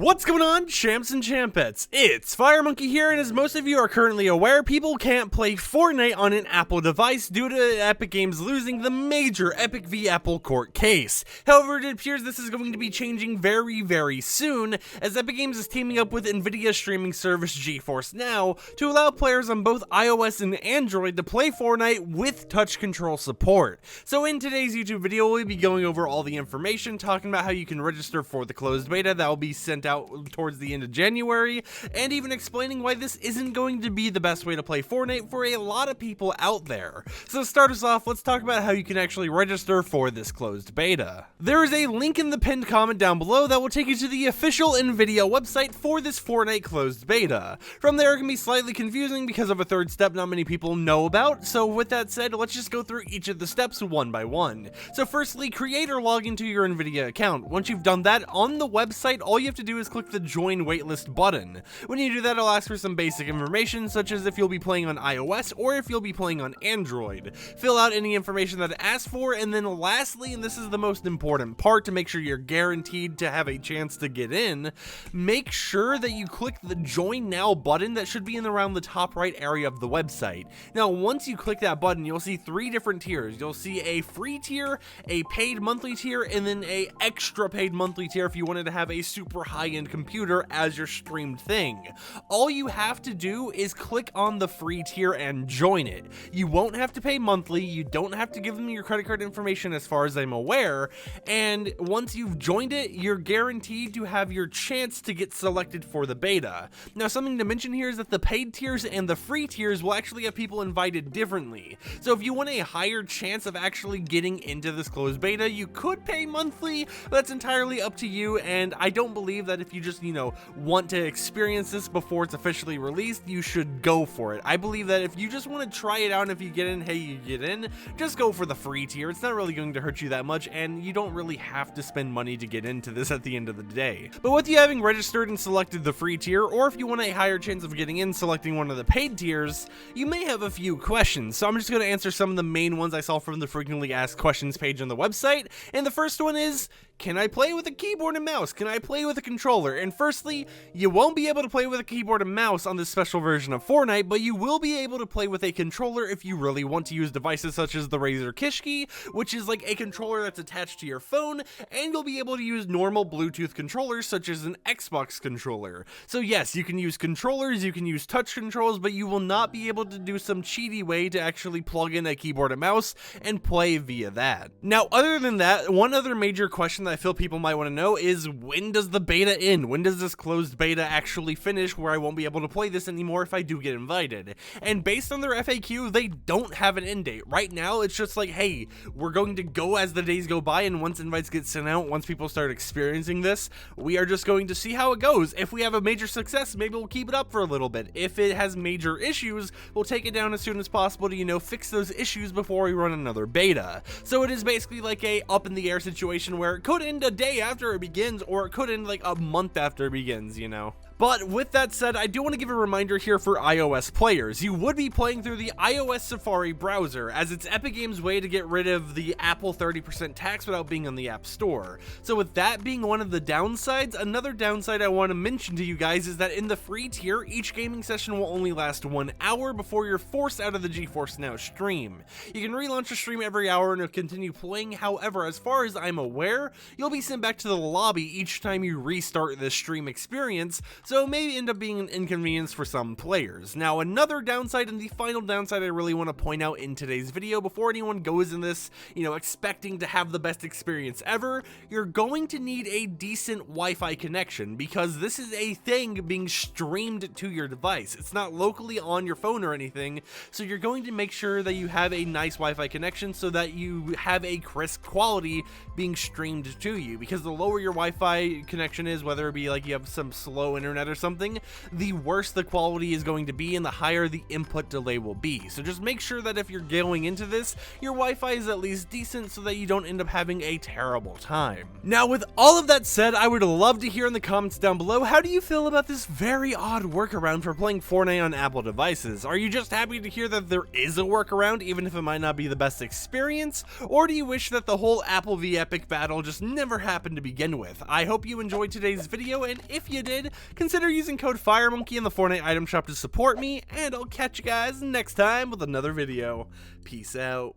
What's going on, champs and champettes? It's FireMonkey here, and as most of you are currently aware, people can't play Fortnite on an Apple device due to Epic Games losing the major Epic v Apple court case. However, it appears this is going to be changing very soon, as Epic Games is teaming up with NVIDIA streaming service GeForce now to allow players on both iOS and Android to play Fortnite with touch control support. So in today's YouTube video, we'll be going over all the information, talking about how you can register for the closed beta that will be sent out towards the end of January, and even explaining why this isn't going to be the best way to play Fortnite for a lot of people out there. So to start us off, let's talk about how you can actually register for this closed beta. There is a link in the pinned comment down below that will take you to the official NVIDIA website for this Fortnite closed beta. From there, it can be slightly confusing because of a third step not many people know about, so with that said, let's just go through each of the steps one by one. So firstly, create or log into your NVIDIA account. Once you've done that, on the website, all you have to do is click the join waitlist button. When you do that, it'll ask for some basic information, such as if you'll be playing on iOS or if you'll be playing on Android. Fill out any information that it asks for, and then lastly, and this is the most important part to make sure you're guaranteed to have a chance to get in, make sure that you click the join now button that should be in around the top right area of the website. Now, once you click that button, you'll see three different tiers. You'll see a free tier, a paid monthly tier, and then a extra paid monthly tier if you wanted to have a super high-end computer as your streamed thing. All you have to do is click on the free tier and join it. You won't have to pay monthly, you don't have to give them your credit card information as far as I'm aware, and once you've joined it, you're guaranteed to have your chance to get selected for the beta. Now, something to mention here is that the paid tiers and the free tiers will actually have people invited differently. So if you want a higher chance of actually getting into this closed beta, you could pay monthly. That's entirely up to you, and I don't believe that if you just, want to experience this before it's officially released, you should go for it. I believe that if you just want to try it out and if you get in, hey, you get in, just go for the free tier. It's not really going to hurt you that much, and you don't really have to spend money to get into this at the end of the day. But with you having registered and selected the free tier, or if you want a higher chance of getting in selecting one of the paid tiers, you may have a few questions. So I'm just going to answer some of the main ones I saw from the frequently asked questions page on the website. And the first one is, can I play with a keyboard and mouse? Can I play with a controller? And firstly, you won't be able to play with a keyboard and mouse on this special version of Fortnite, but you will be able to play with a controller if you really want to use devices such as the Razer Kishki, which is like a controller that's attached to your phone, and you'll be able to use normal Bluetooth controllers such as an Xbox controller. So yes, you can use controllers, you can use touch controls, but you will not be able to do some cheaty way to actually plug in a keyboard and mouse and play via that. Now, other than that, one other major question that I feel people might want to know is, when does the beta end? When does this closed beta actually finish where I won't be able to play this anymore if I do get invited? And based on their FAQ, they don't have an end date. Right now, it's just like, hey, we're going to go as the days go by, and once invites get sent out, once people start experiencing this, we are just going to see how it goes. If we have a major success, maybe we'll keep it up for a little bit. If it has major issues, we'll take it down as soon as possible to, fix those issues before we run another beta. So it is basically like a up in the air situation where it could end a day after it begins, or it could end like a month after it begins, But with that said, I do want to give a reminder here for iOS players. You would be playing through the iOS Safari browser, as it's Epic Games' way to get rid of the Apple 30% tax without being on the App Store. So with that being one of the downsides, another downside I want to mention to you guys is that in the free tier, each gaming session will only last 1 hour before you're forced out of the GeForce Now stream. You can relaunch a stream every hour and continue playing. However, as far as I'm aware, you'll be sent back to the lobby each time you restart the stream experience, so it may end up being an inconvenience for some players. Now, another downside, and the final downside I really want to point out in today's video before anyone goes in this, expecting to have the best experience ever, you're going to need a decent Wi-Fi connection, because this is a thing being streamed to your device. It's not locally on your phone or anything, so you're going to make sure that you have a nice Wi-Fi connection so that you have a crisp quality being streamed to you, because the lower your Wi-Fi connection is, whether it be like you have some slow internet internet or something, the worse the quality is going to be and the higher the input delay will be. So just make sure that if you're going into this, your Wi-Fi is at least decent so that you don't end up having a terrible time. Now, with all of that said, I would love to hear in the comments down below, how do you feel about this very odd workaround for playing Fortnite on Apple devices? Are you just happy to hear that there is a workaround, even if it might not be the best experience? Or do you wish that the whole Apple v Epic battle just never happened to begin with? I hope you enjoyed today's video, and if you did, consider using code FireMonkey in the Fortnite item shop to support me, and I'll catch you guys next time with another video. Peace out.